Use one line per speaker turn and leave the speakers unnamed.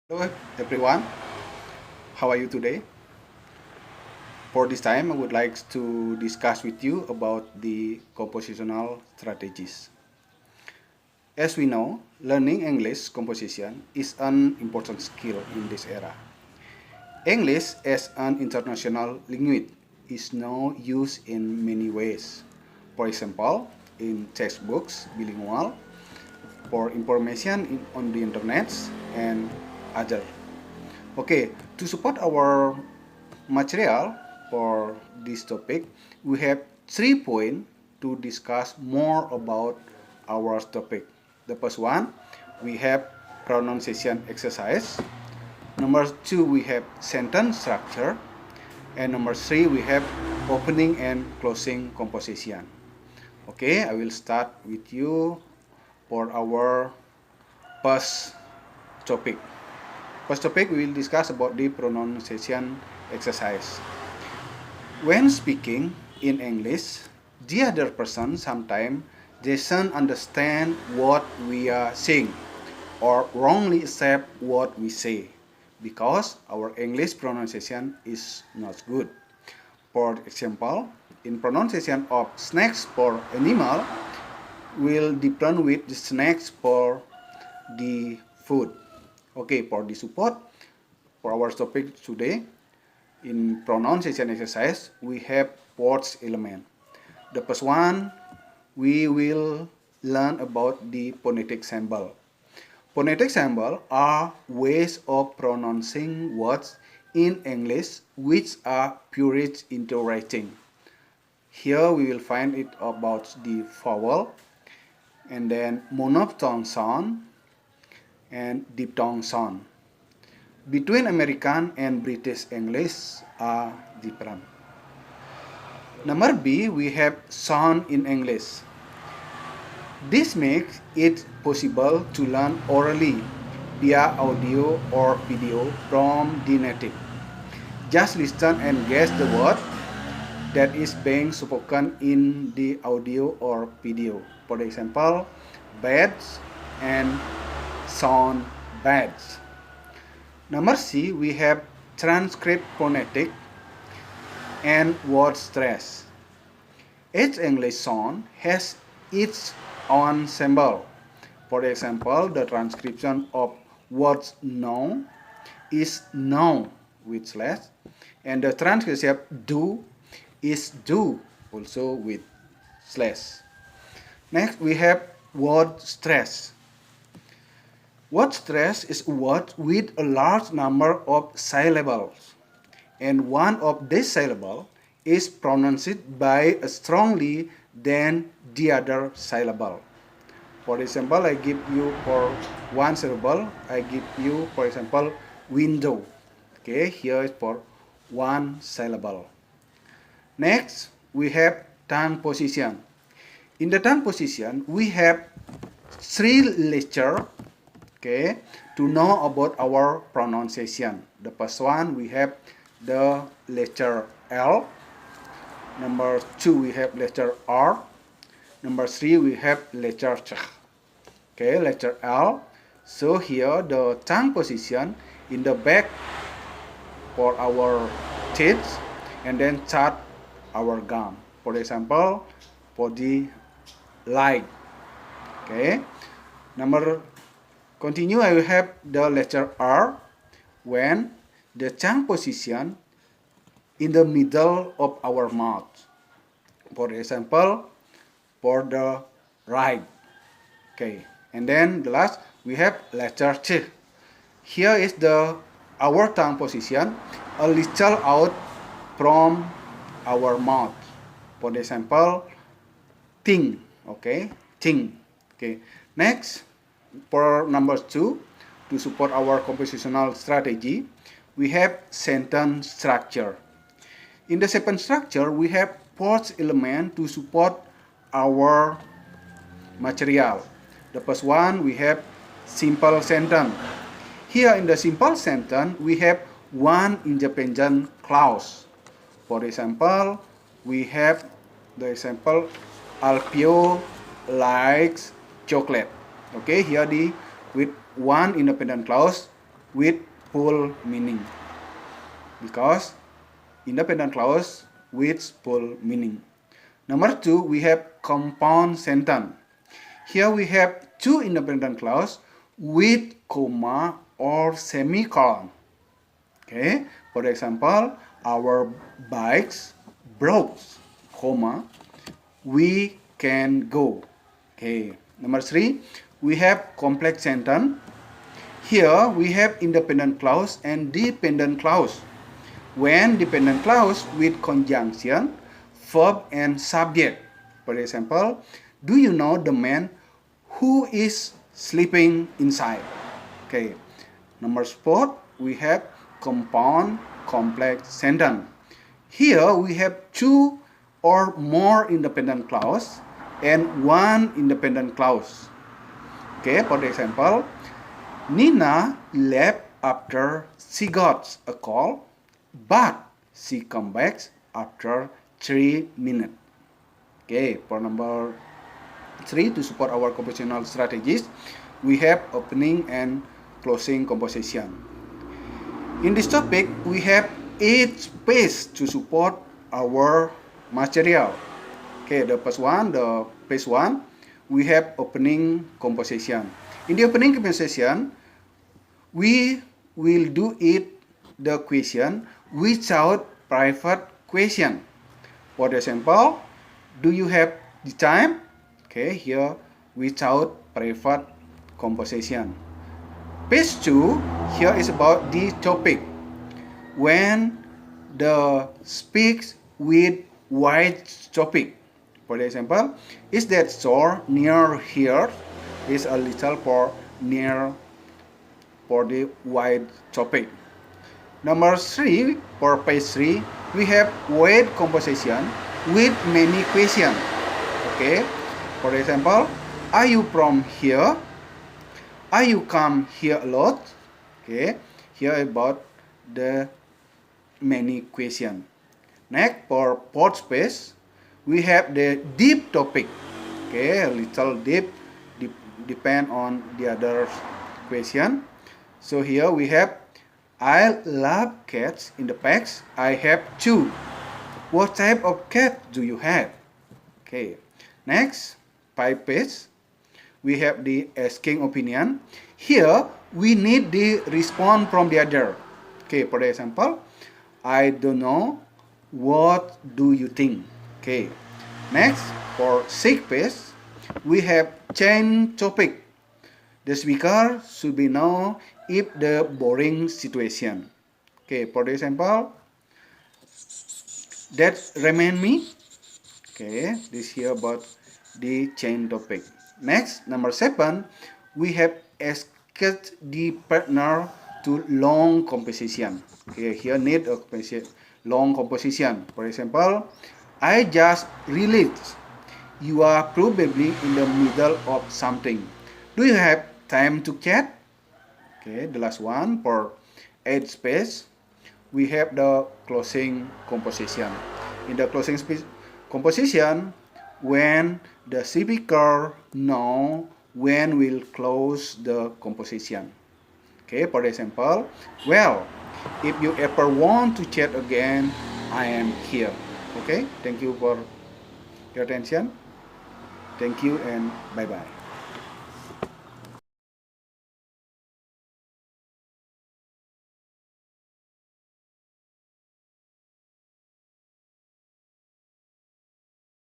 Hello everyone, how are you today? For this time, I would like to discuss with you about the compositional strategies. As we know, learning English composition is an important skill in this era. English as an international language is now used in many ways. For example, in textbooks, bilingual, for information on the internet, and other. Okay, to support our material for this topic, we have 3 points to discuss more about our topic. The first one, we have pronunciation exercise. Number two, we have sentence structure. And number three, we have opening and closing composition. Okay, I will start with you for our first topic. First topic, we will discuss about the pronunciation exercise. When speaking in English, the other person sometimes doesn't understand what we are saying or wrongly accept what we say because our English pronunciation is not good. For example, in pronunciation of snakes for animal will different with the snakes for the food. Okay, for the support for our topic today, in pronunciation exercise, we have words element. The first one, we will learn about the phonetic symbol. Phonetic symbol are ways of pronouncing words in English which are purest into writing. Here we will find it about the vowel and then monophthong sound and diphthong sound. Between American and British English are different. Number B, we have sound in English. This makes it possible to learn orally via audio or video from the native. Just listen and guess the word that is being spoken in the audio or video. For example, beds and sound beds. Number C, we have transcript phonetic and word stress. Each English sound has its own symbol. For example, the transcription of words know is know with slash, and the transcription of do is do also with slash. Next, we have word stress. Word stress is a word with a large number of syllables, and one of these syllables is pronounced by a strongly than the other syllable. For example, I give you for one syllable, I give you, for example, window. Okay, here is for one syllable. Next, we have tongue position. In the tongue position, we have three letters, okay, to know about our pronunciation. The first one, we have the letter L. Number two, we have letter R. Number three, we have letter Ch. Okay, letter L. So here the tongue position in the back for our teeth and then touch our gum. For example, for the light. Okay. Continue, I will have the letter R when the tongue position in the middle of our mouth. For example, for the right. Okay, and then the last we have letter T. Here is the our tongue position a little out from our mouth. For example, ting. Okay, ting. Okay. Next, for number two, to support our compositional strategy, we have sentence structure. In the sentence structure, we have four elements to support our material. The first one, we have simple sentence. Here in the simple sentence, we have one independent clause. For example, we have the example, Alpio likes chocolate. Okay, here with one independent clause, with full meaning, because independent clause with full meaning. Number 2, we have compound sentence. Here we have two independent clause with comma or semicolon. Okay, for example, our bikes broke, comma, we can go. Okay, number 3, we have complex sentence. Here we have independent clause and dependent clause. When dependent clause with conjunction, verb and subject. For example, do you know the man who is sleeping inside? Okay. Number 4, we have compound complex sentence. Here we have two or more independent clause and one independent clause. Okay, for example, Nina left after she got a call, but she come back after 3 minutes. Okay, for number 3, to support our compositional strategies, we have opening and closing composition. In this topic, we have 8 spaces to support our material. Okay, the first one, the page 1, we have opening composition. In the opening composition, we will do it the question without private question. For example, do you have the time? Okay, here without private composition. Page 2, here is about the topic. When the speaks with wide topic. For example, is that store near here? Is a little for near for the wide topic. Number 3, for page 3, we have wide composition with many questions. Okay, for example, are you from here? Are you come here a lot? Okay, here about the many questions. Next, for fourth space, we have the deep topic. Okay, a little deep, depend on the other question. So here we have I love cats. In the past, I have 2. What type of cat do you have? Okay. Next, 5 page, we have the asking opinion. Here, we need the response from the other. Okay, for example, I don't know. What do you think? Okay. Next, for 6 page, we have change topic. The speaker should be know if the boring situation. Okay, for example, that remind me. Okay, this here about the chain topic. Next, number 7, we have asked the partner to long composition. Okay, here need a long composition. For example, I just realized you are probably in the middle of something. Do you have time to chat? Okay, the last one, for 8 space, we have the closing composition. In the closing composition, when the speaker know when we'll close the composition. Okay, for example, well, if you ever want to chat again, I am here. Okay, thank you for your attention. Thank you and bye-bye.